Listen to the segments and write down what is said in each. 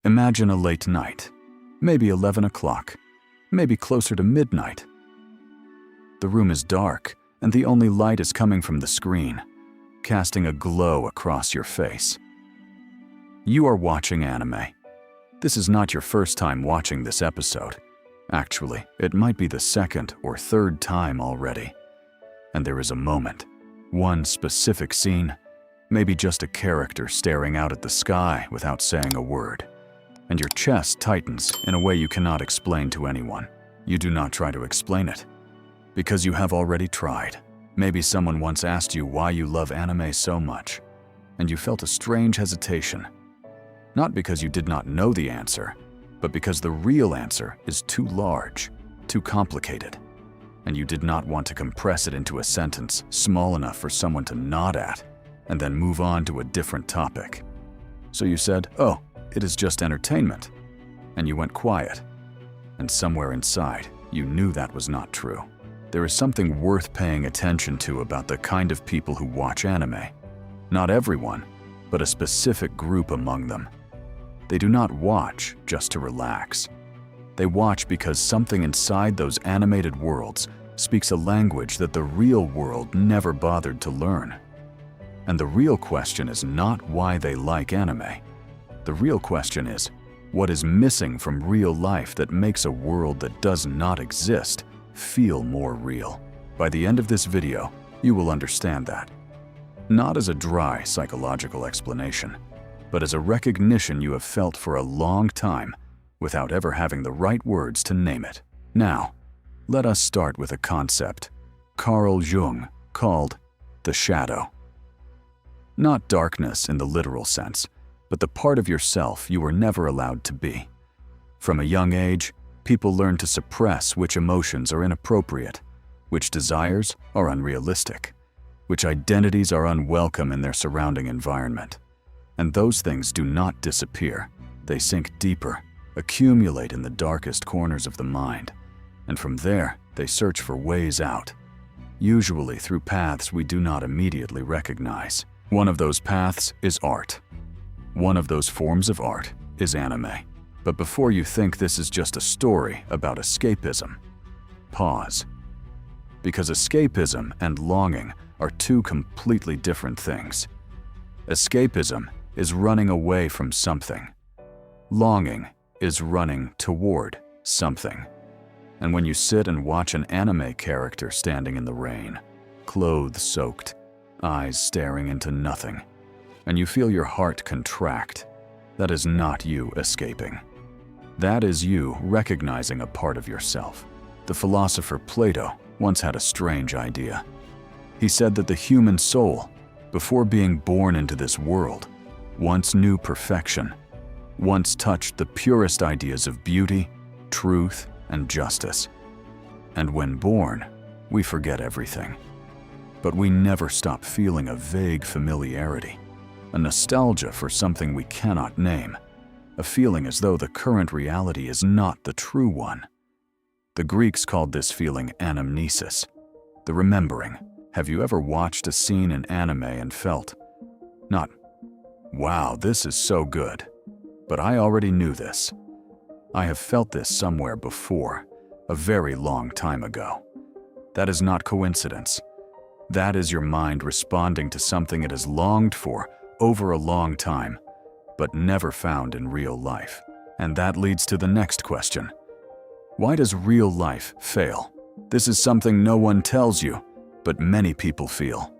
Imagine a late night, maybe 11 o'clock, maybe closer to midnight. The room is dark, and the only light is coming from the screen, casting a glow across your face. You are watching anime. This is not your first time watching this episode. Actually, it might be the second or third time already. And there is a moment, one specific scene, maybe just a character staring out at the sky without saying a word, and your chest tightens in a way you cannot explain to anyone. You do not try to explain it, because you have already tried. Maybe someone once asked you why you love anime so much, and you felt a strange hesitation. Not because you did not know the answer, but because the real answer is too large, too complicated, and you did not want to compress it into a sentence small enough for someone to nod at, and then move on to a different topic. So you said, "Oh, it is just entertainment," and you went quiet. And somewhere inside, you knew that was not true. There is something worth paying attention to about the kind of people who watch anime. Not everyone, but a specific group among them. They do not watch just to relax. They watch because something inside those animated worlds speaks a language that the real world never bothered to learn. And the real question is not why they like anime. The real question is, what is missing from real life that makes a world that does not exist feel more real? By the end of this video, you will understand that. Not as a dry psychological explanation, but as a recognition you have felt for a long time without ever having the right words to name it. Now, let us start with a concept Carl Jung called the shadow. Not darkness in the literal sense, but the part of yourself you were never allowed to be. From a young age, people learn to suppress which emotions are inappropriate, which desires are unrealistic, which identities are unwelcome in their surrounding environment. And those things do not disappear. They sink deeper, accumulate in the darkest corners of the mind, and from there, they search for ways out, usually through paths we do not immediately recognize. One of those paths is art. One of those forms of art is anime. But before you think this is just a story about escapism, pause. Because escapism and longing are two completely different things. Escapism is running away from something. Longing is running toward something. And when you sit and watch an anime character standing in the rain, clothes soaked, eyes staring into nothing, and you feel your heart contract, that is not you escaping. That is you recognizing a part of yourself. The philosopher Plato once had a strange idea. He said that the human soul, before being born into this world, once knew perfection, once touched the purest ideas of beauty, truth, and justice. And when born, we forget everything. But we never stop feeling a vague familiarity, a nostalgia for something we cannot name, a feeling as though the current reality is not the true one. The Greeks called this feeling anamnesis, the remembering. Have you ever watched a scene in anime and felt, not, "Wow, this is so good, but I already knew this. I have felt this somewhere before, a very long time ago." That is not coincidence. That is your mind responding to something it has longed for over a long time, but never found in real life. And that leads to the next question. Why does real life fail? This is something no one tells you, but many people feel.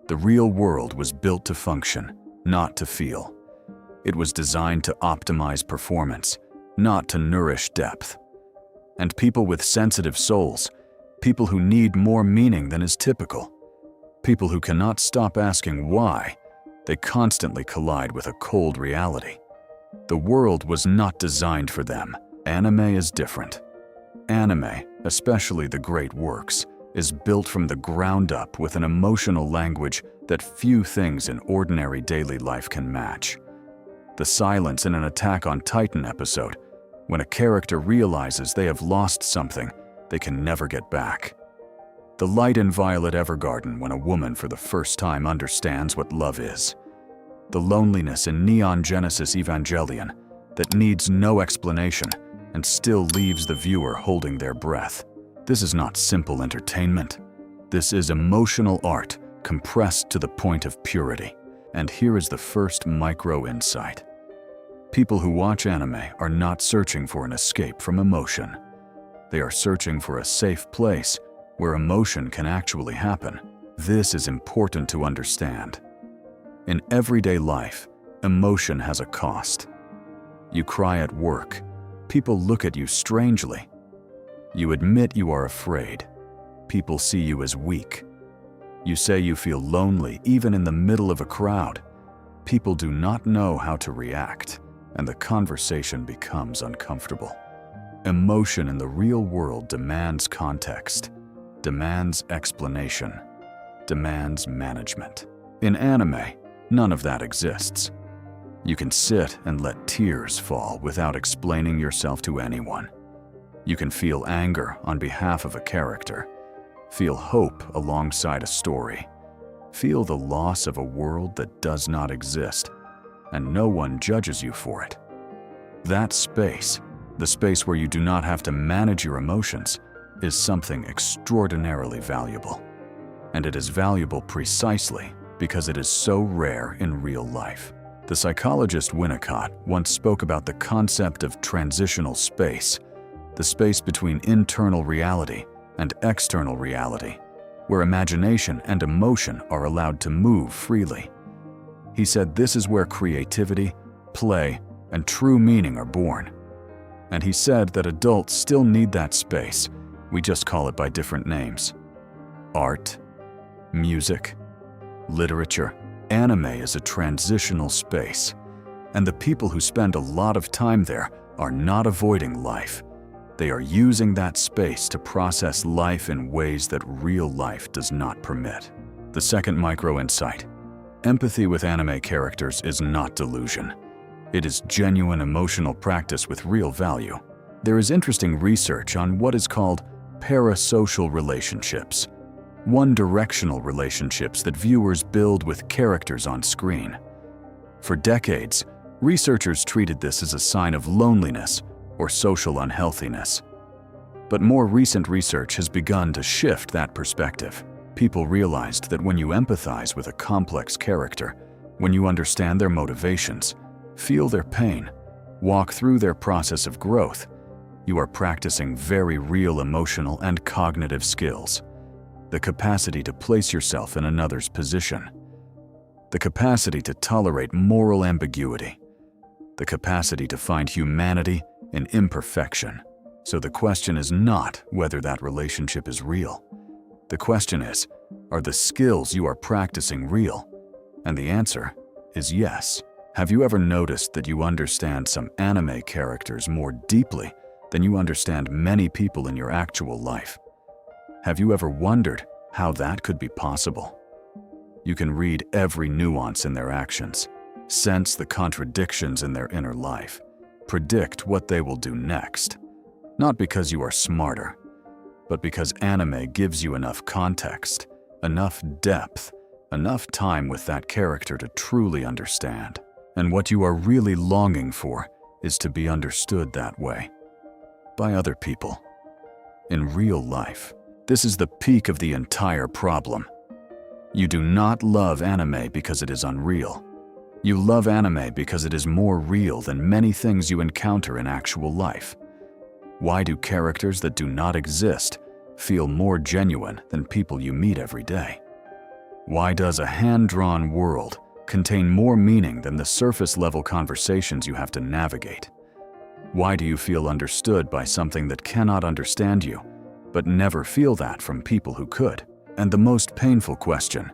The real world was built to function, not to feel. It was designed to optimize performance, not to nourish depth. And people with sensitive souls, people who need more meaning than is typical, people who cannot stop asking why, they constantly collide with a cold reality. The world was not designed for them. Anime is different. Anime, especially the great works, is built from the ground up with an emotional language that few things in ordinary daily life can match. The silence in an Attack on Titan episode, when a character realizes they have lost something they can never get back. The light in Violet Evergarden when a woman for the first time understands what love is. The loneliness in Neon Genesis Evangelion that needs no explanation and still leaves the viewer holding their breath. This is not simple entertainment. This is emotional art compressed to the point of purity. And here is the first micro insight. People who watch anime are not searching for an escape from emotion. They are searching for a safe place where emotion can actually happen. This is important to understand. In everyday life, emotion has a cost. You cry at work. People look at you strangely. You admit you are afraid. People see you as weak. You say you feel lonely even in the middle of a crowd. People do not know how to react, and the conversation becomes uncomfortable. Emotion in the real world demands context, demands explanation, demands management. In anime, none of that exists. You can sit and let tears fall without explaining yourself to anyone. You can feel anger on behalf of a character, feel hope alongside a story, feel the loss of a world that does not exist, and no one judges you for it. That space, the space where you do not have to manage your emotions, is something extraordinarily valuable. And it is valuable precisely because it is so rare in real life. The psychologist Winnicott once spoke about the concept of transitional space, the space between internal reality and external reality, where imagination and emotion are allowed to move freely. He said this is where creativity, play, and true meaning are born. And he said that adults still need that space. We just call it by different names. Art, music, literature, anime is a transitional space. And the people who spend a lot of time there are not avoiding life. They are using that space to process life in ways that real life does not permit. The second micro insight. Empathy with anime characters is not delusion. It is genuine emotional practice with real value. There is interesting research on what is called parasocial relationships, one-directional relationships that viewers build with characters on screen. For decades, researchers treated this as a sign of loneliness or social unhealthiness. But more recent research has begun to shift that perspective. People realized that when you empathize with a complex character, when you understand their motivations, feel their pain, walk through their process of growth, you are practicing very real emotional and cognitive skills. The capacity to place yourself in another's position. The capacity to tolerate moral ambiguity. The capacity to find humanity in imperfection. So the question is not whether that relationship is real. The question is, are the skills you are practicing real? And the answer is yes. Have you ever noticed that you understand some anime characters more deeply than you understand many people in your actual life? Have you ever wondered how that could be possible? You can read every nuance in their actions, sense the contradictions in their inner life, predict what they will do next. Not because you are smarter, but because anime gives you enough context, enough depth, enough time with that character to truly understand. And what you are really longing for is to be understood that way. By other people. In real life. This is the peak of the entire problem. You do not love anime because it is unreal. You love anime because it is more real than many things you encounter in actual life. Why do characters that do not exist feel more genuine than people you meet every day? Why does a hand-drawn world contain more meaning than the surface-level conversations you have to navigate? Why do you feel understood by something that cannot understand you, but never feel that from people who could? And the most painful question,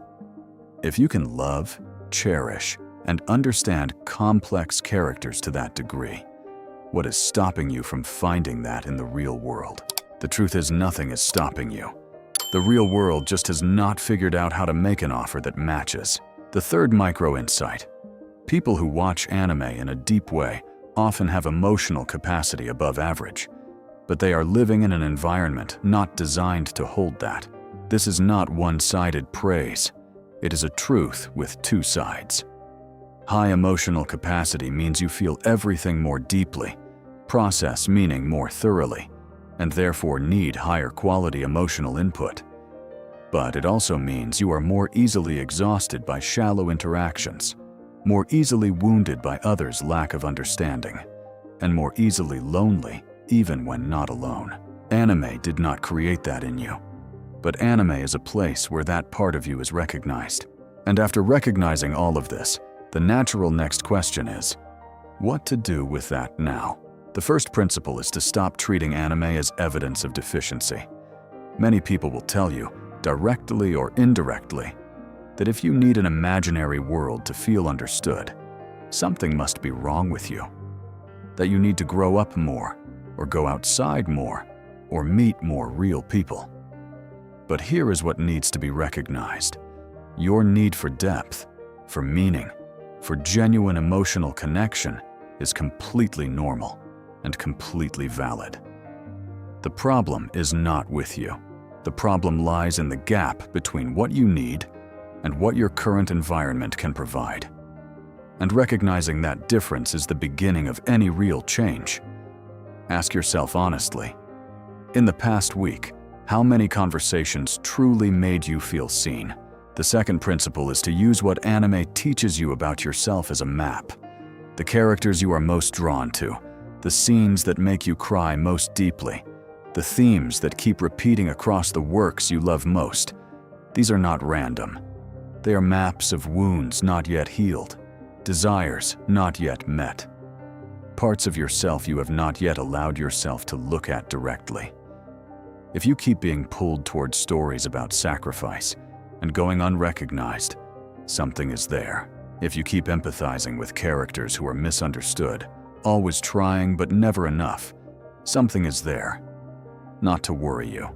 if you can love, cherish, and understand complex characters to that degree, what is stopping you from finding that in the real world? The truth is, nothing is stopping you. The real world just has not figured out how to make an offer that matches. The third micro insight. People who watch anime in a deep way often have emotional capacity above average, but they are living in an environment not designed to hold that. This is not one-sided praise. It is a truth with two sides. High emotional capacity means you feel everything more deeply, process meaning more thoroughly, and therefore need higher quality emotional input. But it also means you are more easily exhausted by shallow interactions, more easily wounded by others' lack of understanding, and more easily lonely even when not alone. Anime did not create that in you, but anime is a place where that part of you is recognized. And after recognizing all of this, the natural next question is, what to do with that now? The first principle is to stop treating anime as evidence of deficiency. Many people will tell you, directly or indirectly, that if you need an imaginary world to feel understood, something must be wrong with you. That you need to grow up more, or go outside more, or meet more real people. But here is what needs to be recognized. Your need for depth, for meaning, for genuine emotional connection is completely normal and completely valid. The problem is not with you. The problem lies in the gap between what you need and what your current environment can provide. And recognizing that difference is the beginning of any real change. Ask yourself honestly, in the past week, how many conversations truly made you feel seen? The second principle is to use what anime teaches you about yourself as a map. The characters you are most drawn to, the scenes that make you cry most deeply, the themes that keep repeating across the works you love most. These are not random. They are maps of wounds not yet healed, desires not yet met, parts of yourself you have not yet allowed yourself to look at directly. If you keep being pulled towards stories about sacrifice and going unrecognized, something is there. If you keep empathizing with characters who are misunderstood, always trying but never enough, something is there. Not to worry you,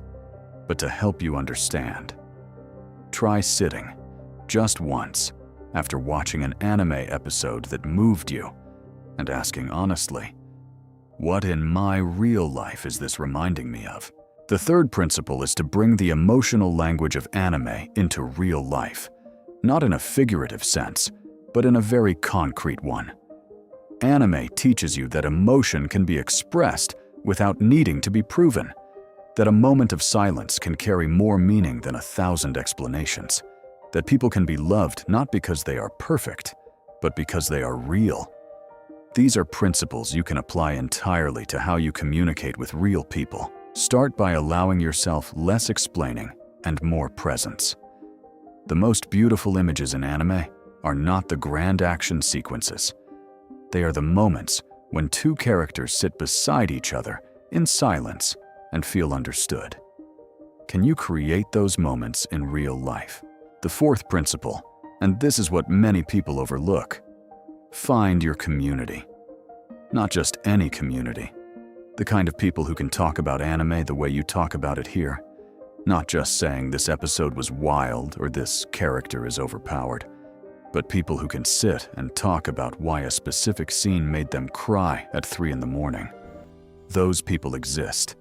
but to help you understand. Try sitting, just once, after watching an anime episode that moved you, and asking honestly, what in my real life is this reminding me of? The third principle is to bring the emotional language of anime into real life, not in a figurative sense, but in a very concrete one. Anime teaches you that emotion can be expressed without needing to be proven, that a moment of silence can carry more meaning than 1,000 explanations, that people can be loved not because they are perfect, but because they are real. These are principles you can apply entirely to how you communicate with real people. Start by allowing yourself less explaining and more presence. The most beautiful images in anime are not the grand action sequences. They are the moments when two characters sit beside each other in silence and feel understood. Can you create those moments in real life? The fourth principle, and this is what many people overlook, find your community. Not just any community. The kind of people who can talk about anime the way you talk about it here. Not just saying this episode was wild or this character is overpowered, but people who can sit and talk about why a specific scene made them cry at 3 in the morning. Those people exist.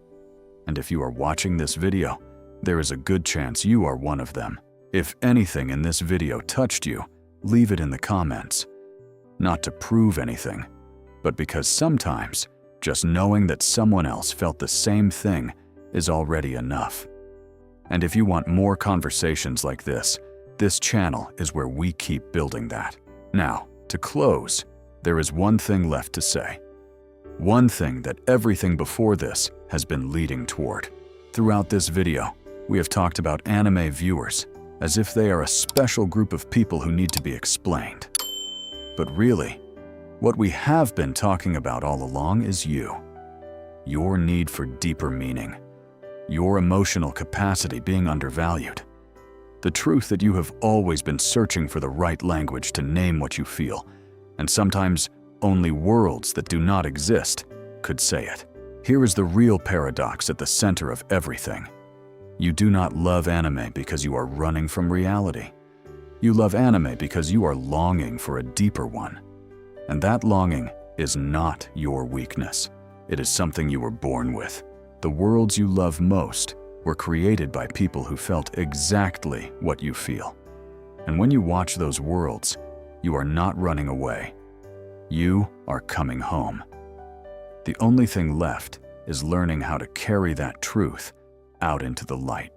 And if you are watching this video, there is a good chance you are one of them. If anything in this video touched you, leave it in the comments. Not to prove anything, but because sometimes just knowing that someone else felt the same thing is already enough. And if you want more conversations like this channel is where we keep building that. Now, to close, there is one thing left to say. One thing that everything before this has been leading toward. Throughout this video, we have talked about anime viewers as if they are a special group of people who need to be explained. But really, what we have been talking about all along is you. Your need for deeper meaning. Your emotional capacity being undervalued. The truth that you have always been searching for the right language to name what you feel, and sometimes only worlds that do not exist could say it. Here is the real paradox at the center of everything. You do not love anime because you are running from reality. You love anime because you are longing for a deeper one. And that longing is not your weakness. It is something you were born with. The worlds you love most were created by people who felt exactly what you feel. And when you watch those worlds, You are not running away. You are coming home. The only thing left is learning how to carry that truth out into the light.